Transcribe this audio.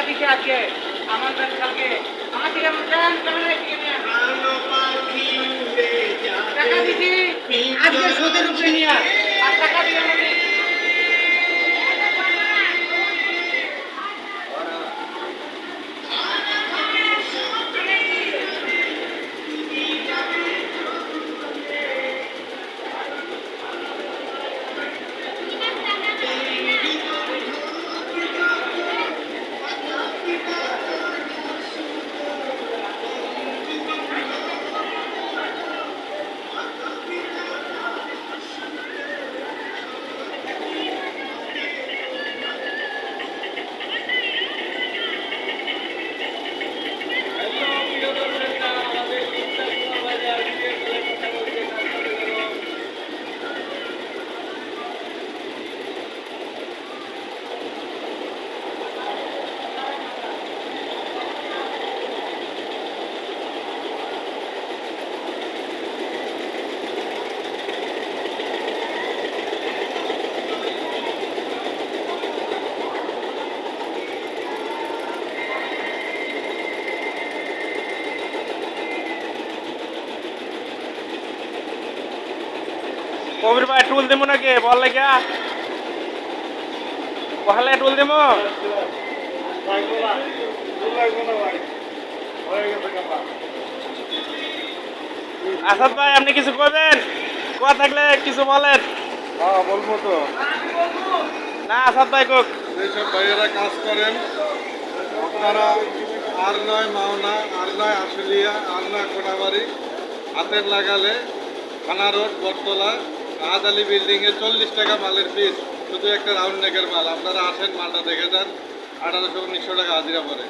দিছে আজকে আমার কালকে আমার দিকে ক্যামেরা দিকে নিয়ে টাকা দিছি আজকে সুদের উপরে নিয়ে আর টাকা দিয়ে মানে কবির ভাই টুল দেবো নাকি বল লাগিয়া বহালে টুল দেবো আসাদ ভাই আপনি কিছু করবেন কোয়া থাকলে কিছু বলেন। হ্যাঁ বলবো তো, না আসাদ ভাই কোক যেসব ভাইয়েরা কাজ করেন আপনারা আর নয় মাওনা, আর নয় আশুলিয়া, আর নয় কোটাবাড়ি, হাতের লাগালে থানা রোড বটতলা আহাদ আলী বিল্ডিংয়ে 40 টাকা মালের পিস, শুধু একটা রাউন্ড নেকের মাল। আপনারা আসেন, মালটা দেখে যান, 1800-1900 টাকা হাজিরা পড়ে।